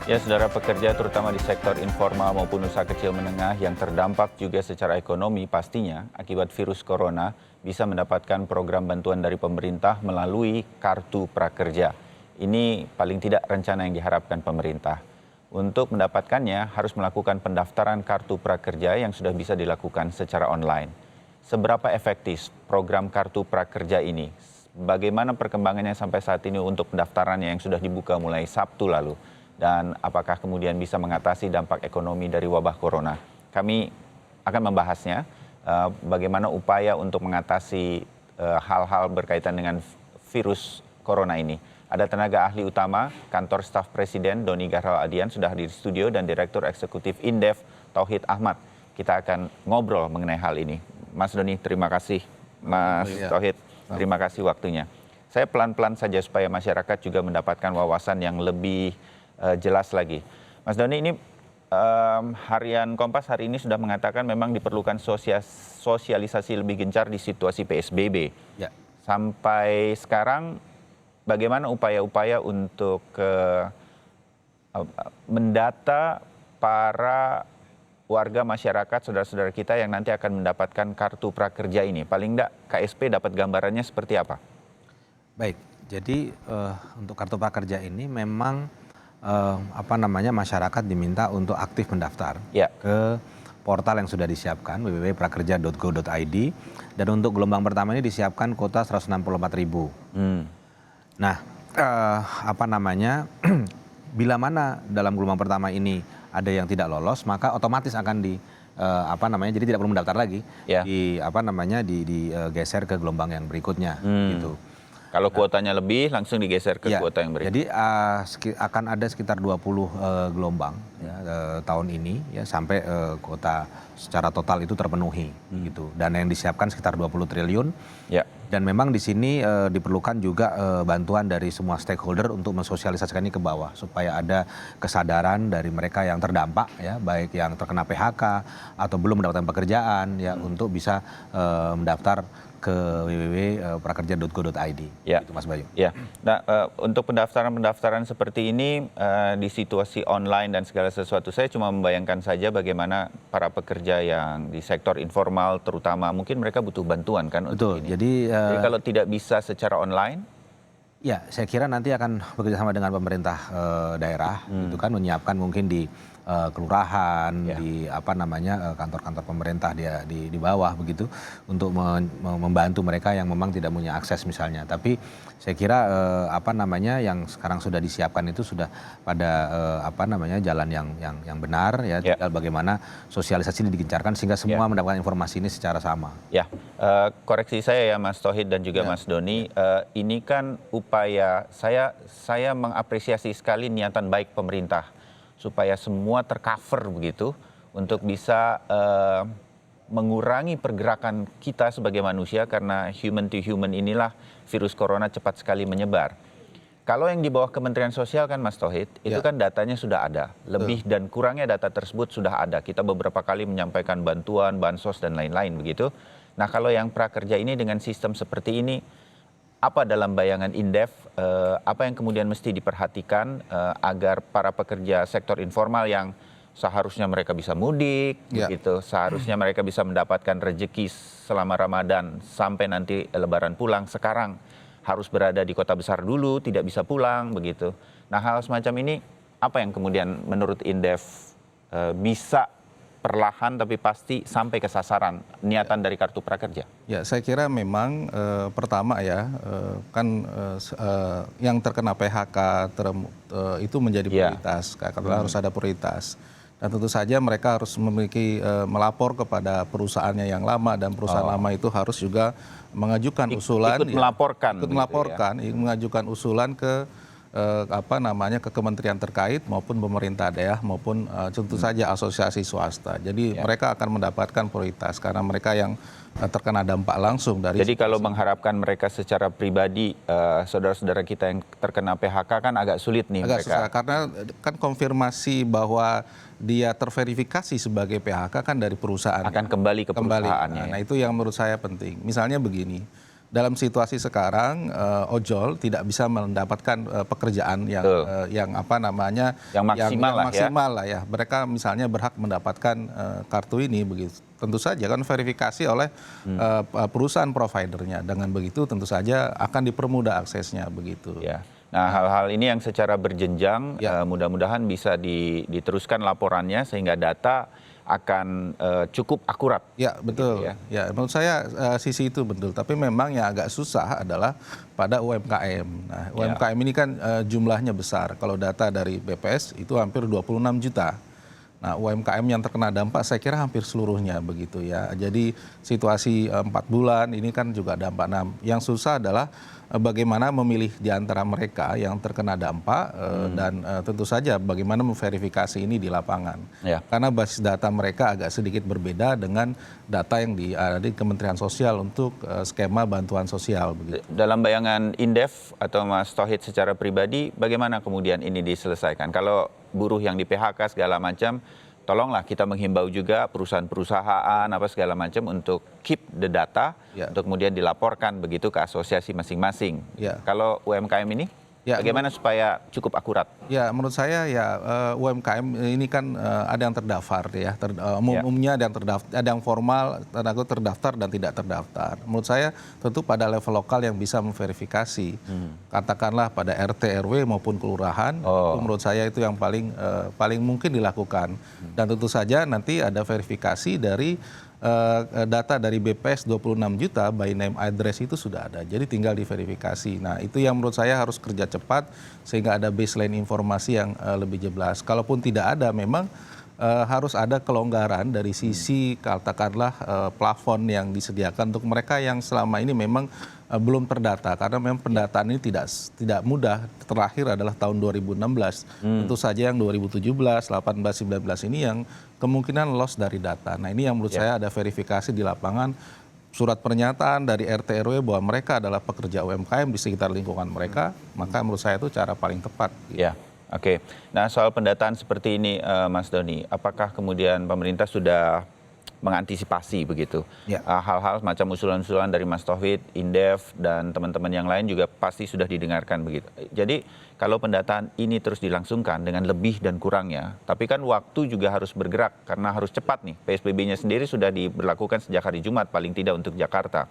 Ya, saudara pekerja terutama di sektor informal maupun usaha kecil menengah yang terdampak juga secara ekonomi pastinya akibat virus corona bisa mendapatkan program bantuan dari pemerintah melalui Kartu Prakerja. Ini paling tidak rencana yang diharapkan pemerintah. Untuk mendapatkannya harus melakukan pendaftaran Kartu Prakerja yang sudah bisa dilakukan secara online. Seberapa efektif program Kartu Prakerja ini? Bagaimana perkembangannya sampai saat ini untuk pendaftarannya yang sudah dibuka mulai Sabtu lalu? Dan apakah kemudian bisa mengatasi dampak ekonomi dari wabah corona? Kami akan membahasnya, bagaimana upaya untuk mengatasi hal-hal berkaitan dengan virus corona ini. Ada tenaga ahli utama kantor staf presiden Doni Gahral Adian sudah hadir di studio dan Direktur Eksekutif Indef Tauhid Ahmad. Kita akan ngobrol mengenai hal ini. Mas Doni, terima kasih. Mas Tauhid, terima kasih waktunya. Saya pelan-pelan saja supaya masyarakat juga mendapatkan wawasan yang lebih jelas lagi. Mas Doni, ini harian Kompas hari ini sudah mengatakan memang diperlukan sosialisasi lebih gencar di situasi PSBB. Ya. Sampai sekarang bagaimana upaya-upaya untuk mendata para warga masyarakat, saudara-saudara kita yang nanti akan mendapatkan kartu prakerja ini? Paling enggak KSP dapat gambarannya seperti apa? Baik, jadi untuk kartu prakerja ini memang masyarakat diminta untuk aktif mendaftar ke portal yang sudah disiapkan www.prakerja.go.id, dan untuk gelombang pertama ini disiapkan kuota 164.000. Nah, bila mana dalam gelombang pertama ini ada yang tidak lolos, maka otomatis akan jadi tidak perlu mendaftar lagi, digeser ke gelombang yang berikutnya gitu. Kalau kuotanya lebih langsung digeser ke kuota yang berikutnya. Jadi akan ada sekitar 20 gelombang tahun ini ya, sampai kuota secara total itu terpenuhi gitu. Dan yang disiapkan sekitar 20 triliun. Ya. Dan memang di sini diperlukan juga bantuan dari semua stakeholder untuk mensosialisasikan ini ke bawah supaya ada kesadaran dari mereka yang terdampak ya, baik yang terkena PHK atau belum mendapatkan pekerjaan ya, untuk bisa mendaftar ke www.prakerja.go.id. Ya. Itu Mas Bayu. Ya. Nah, untuk pendaftaran seperti ini di situasi online dan segala sesuatu, saya cuma membayangkan saja bagaimana para pekerja yang di sektor informal terutama mungkin mereka butuh bantuan kan untuk ini. Jadi kalau tidak bisa secara online? Ya, saya kira nanti akan bekerjasama dengan pemerintah daerah, itu kan menyiapkan mungkin di kelurahan, di kantor-kantor pemerintah di bawah begitu, untuk membantu mereka yang memang tidak punya akses misalnya. Tapi saya kira yang sekarang sudah disiapkan itu sudah pada jalan yang benar ya. Tinggal bagaimana sosialisasi ini digencarkan sehingga semua mendapatkan informasi ini secara sama. Ya, koreksi saya ya Mas Tauhid dan juga Mas Doni, ini kan upaya saya mengapresiasi sekali niatan baik pemerintah supaya semua tercover begitu untuk bisa mengurangi pergerakan kita sebagai manusia, karena human to human inilah virus corona cepat sekali menyebar. Kalau yang di bawah Kementerian Sosial kan Mas Tauhid, itu kan datanya sudah ada. Lebih dan kurangnya data tersebut sudah ada. Kita beberapa kali menyampaikan bantuan, bansos dan lain-lain begitu. Nah, kalau yang prakerja ini dengan sistem seperti ini, apa dalam bayangan Indef, apa yang kemudian mesti diperhatikan agar para pekerja sektor informal yang seharusnya mereka bisa mudik, begitu, seharusnya mereka bisa mendapatkan rezeki selama Ramadan sampai nanti Lebaran pulang, sekarang harus berada di kota besar dulu, tidak bisa pulang, begitu. Nah, hal semacam ini apa yang kemudian menurut Indef bisa perlahan tapi pasti sampai ke sasaran niatan dari kartu prakerja? Ya, saya kira memang pertama ya, yang terkena PHK itu menjadi prioritas, karena harus ada prioritas. Dan tentu saja mereka harus memiliki melapor kepada perusahaannya yang lama, dan perusahaan lama itu harus juga mengajukan usulan, mengajukan usulan ke ke kementerian terkait maupun pemerintah daerah maupun tentu saja asosiasi swasta. Jadi mereka akan mendapatkan prioritas karena mereka yang terkena dampak langsung dari. Jadi kalau mengharapkan mereka secara pribadi, saudara-saudara kita yang terkena PHK kan agak sulit nih. Agak mereka. susah karena kan konfirmasi bahwa dia terverifikasi sebagai PHK kan dari perusahaan. Akan kembali ke perusahaannya. Nah, itu yang menurut saya penting. Misalnya begini. dalam situasi sekarang ojol tidak bisa mendapatkan pekerjaan yang apa namanya yang maksimal lah ya. Mereka misalnya berhak mendapatkan kartu ini begitu. Tentu saja kan verifikasi oleh perusahaan providernya. Dengan begitu tentu saja akan dipermudah aksesnya begitu. Ya. Nah, hal-hal ini yang secara berjenjang mudah-mudahan bisa diteruskan laporannya sehingga data akan cukup akurat. Ya, betul. Ya, menurut saya sisi itu betul. Tapi memang yang agak susah adalah pada UMKM. Nah, UMKM ini kan jumlahnya besar. Kalau data dari BPS itu hampir 26 juta. Nah, UMKM yang terkena dampak saya kira hampir seluruhnya begitu ya. Jadi situasi 4 bulan ini kan juga dampak. Nah, yang susah adalah bagaimana memilih di antara mereka yang terkena dampak dan tentu saja bagaimana memverifikasi ini di lapangan. Ya. Karena basis data mereka agak sedikit berbeda dengan data yang ada di Kementerian Sosial untuk skema bantuan sosial. Begitu. Dalam bayangan Indef atau Mas Tauhid secara pribadi, bagaimana kemudian ini diselesaikan? Kalau buruh yang di PHK segala macam, tolonglah kita menghimbau juga perusahaan-perusahaan apa segala macam untuk keep the data untuk kemudian dilaporkan begitu ke asosiasi masing-masing. Kalau UMKM ini bagaimana supaya cukup akurat? Ya, menurut saya ya UMKM ini kan ada yang terdaftar ya. Umumnya ada yang terdaftar, ada yang formal, terdaftar dan tidak terdaftar. Menurut saya tentu pada level lokal yang bisa memverifikasi. Katakanlah pada RT, RW maupun kelurahan, itu menurut saya itu yang paling mungkin dilakukan. Dan tentu saja nanti ada verifikasi dari data dari BPS 26 juta by name address itu sudah ada. Jadi tinggal diverifikasi. Nah, itu yang menurut saya harus kerja cepat sehingga ada baseline informasi yang lebih jelas. Kalaupun tidak ada, memang harus ada kelonggaran dari sisi katakanlah plafon yang disediakan untuk mereka yang selama ini memang belum terdata, karena memang pendataan ini tidak mudah. Terakhir adalah tahun 2016. Tentu saja yang 2017, 18, 19 ini yang kemungkinan loss dari data. Nah, ini yang menurut saya ada verifikasi di lapangan, surat pernyataan dari RT RW bahwa mereka adalah pekerja UMKM di sekitar lingkungan mereka, maka menurut saya itu cara paling tepat. Ya, oke. Nah, soal pendataan seperti ini, Mas Doni, apakah kemudian pemerintah sudah mengantisipasi begitu? Hal-hal macam usulan-usulan dari Mas Tauhid, Indef, dan teman-teman yang lain juga pasti sudah didengarkan begitu. Jadi kalau pendataan ini terus dilangsungkan dengan lebih dan kurangnya, tapi kan waktu juga harus bergerak karena harus cepat nih. PSBB-nya sendiri sudah diberlakukan sejak hari Jumat paling tidak untuk Jakarta.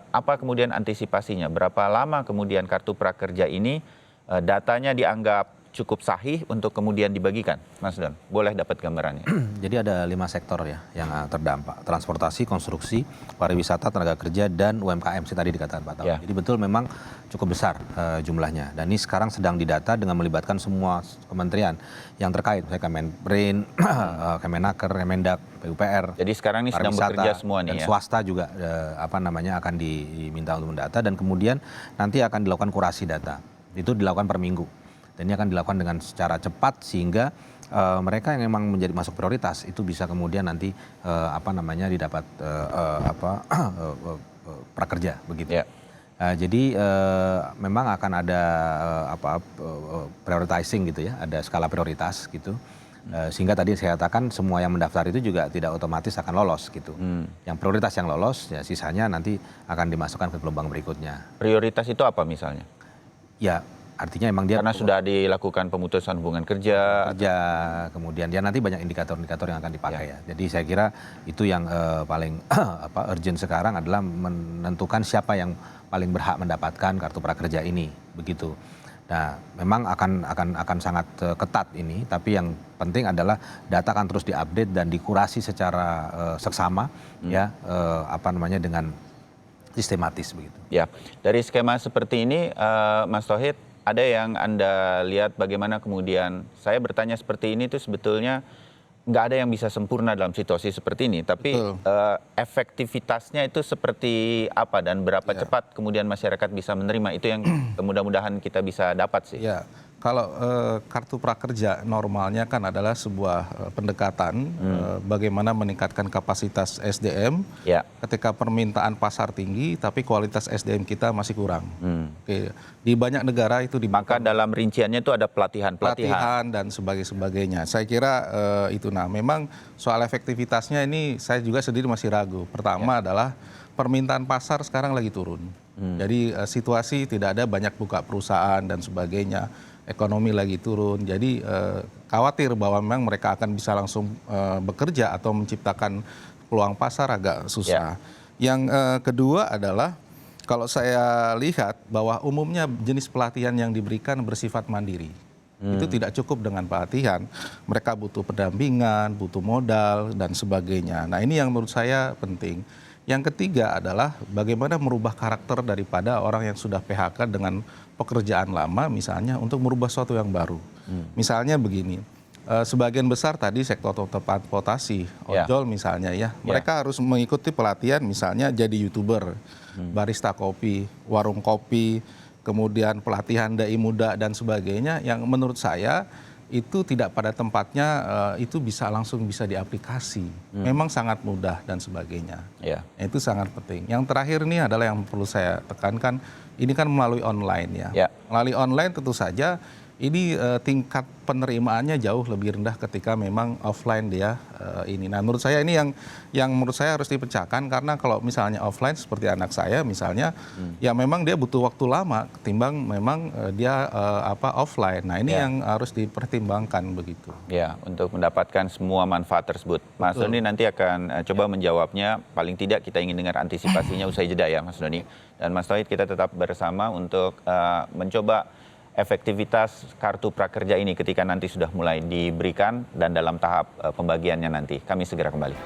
Apa kemudian antisipasinya? Berapa lama kemudian kartu prakerja ini datanya dianggap cukup sahih untuk kemudian dibagikan, Mas Don? Boleh dapat gambarannya? Jadi ada 5 sektor ya yang terdampak. Transportasi, konstruksi, pariwisata, tenaga kerja, dan UMKM tadi dikatakan Pak Tauhid. Jadi betul memang cukup besar jumlahnya. Dan ini sekarang sedang didata dengan melibatkan semua kementerian yang terkait. Misalnya Kemenbrin, Kemenaker, Kemendak, PUPR. Jadi sekarang ini sedang bekerja semua nih dan swasta juga akan diminta untuk mendata, dan kemudian nanti akan dilakukan kurasi data. Itu dilakukan per minggu. Dan ini akan dilakukan dengan secara cepat sehingga mereka yang memang menjadi masuk prioritas itu bisa kemudian nanti didapat prakerja begitu. Jadi memang akan ada prioritizing gitu ya, ada skala prioritas gitu. Sehingga tadi saya katakan semua yang mendaftar itu juga tidak otomatis akan lolos gitu. Yang prioritas yang lolos ya sisanya nanti akan dimasukkan ke gelombang berikutnya. Prioritas itu apa misalnya? Ya, artinya emang dia karena sudah dilakukan pemutusan hubungan kerja, kemudian dia nanti banyak indikator-indikator yang akan dipakai ya. Jadi saya kira itu yang paling urgent sekarang adalah menentukan siapa yang paling berhak mendapatkan kartu prakerja ini begitu. Nah, memang akan sangat ketat ini, tapi yang penting adalah data akan terus diupdate dan dikurasi secara seksama dengan sistematis begitu. Ya, dari skema seperti ini, Mas Tauhid, ada yang Anda lihat bagaimana kemudian saya bertanya seperti ini tuh sebetulnya nggak ada yang bisa sempurna dalam situasi seperti ini, tapi efektivitasnya itu seperti apa dan berapa cepat kemudian masyarakat bisa menerima, itu yang mudah-mudahan kita bisa dapat sih. Ya, kalau kartu prakerja normalnya kan adalah sebuah pendekatan bagaimana meningkatkan kapasitas SDM ketika permintaan pasar tinggi tapi kualitas SDM kita masih kurang. Di banyak negara itu maka dalam rinciannya itu ada pelatihan dan sebagainya. Saya kira itu. Nah, memang soal efektivitasnya ini saya juga sendiri masih ragu. Pertama adalah permintaan pasar sekarang lagi turun. Jadi situasi tidak ada banyak buka perusahaan dan sebagainya, ekonomi lagi turun. Jadi khawatir bahwa memang mereka akan bisa langsung bekerja atau menciptakan peluang pasar agak susah. Yang kedua adalah kalau saya lihat bahwa umumnya jenis pelatihan yang diberikan bersifat mandiri. Itu tidak cukup dengan pelatihan. Mereka butuh pendampingan, butuh modal, dan sebagainya. Nah ini yang menurut saya penting. Yang ketiga adalah bagaimana merubah karakter daripada orang yang sudah PHK dengan pekerjaan lama misalnya untuk merubah sesuatu yang baru. Misalnya begini, sebagian besar tadi sektor transportasi, ojol misalnya ya, mereka harus mengikuti pelatihan misalnya jadi YouTuber, barista kopi, warung kopi, kemudian pelatihan dai muda dan sebagainya yang menurut saya itu tidak pada tempatnya, itu langsung bisa diaplikasi. Memang sangat mudah dan sebagainya. Itu sangat penting. Yang terakhir ini adalah yang perlu saya tekankan, ini kan melalui online ya. Melalui online tentu saja ini tingkat penerimaannya jauh lebih rendah ketika memang offline dia ini. Nah menurut saya ini yang menurut saya harus dipecahkan, karena kalau misalnya offline seperti anak saya misalnya, ya memang dia butuh waktu lama ketimbang memang dia offline. Nah ini yang harus dipertimbangkan begitu. Ya, untuk mendapatkan semua manfaat tersebut. Mas Doni nanti akan coba menjawabnya, paling tidak kita ingin dengar antisipasinya usai jeda ya Mas Doni. Dan Mas Tauhid kita tetap bersama untuk mencoba efektivitas kartu prakerja ini ketika nanti sudah mulai diberikan dan dalam tahap pembagiannya nanti. Kami segera kembali.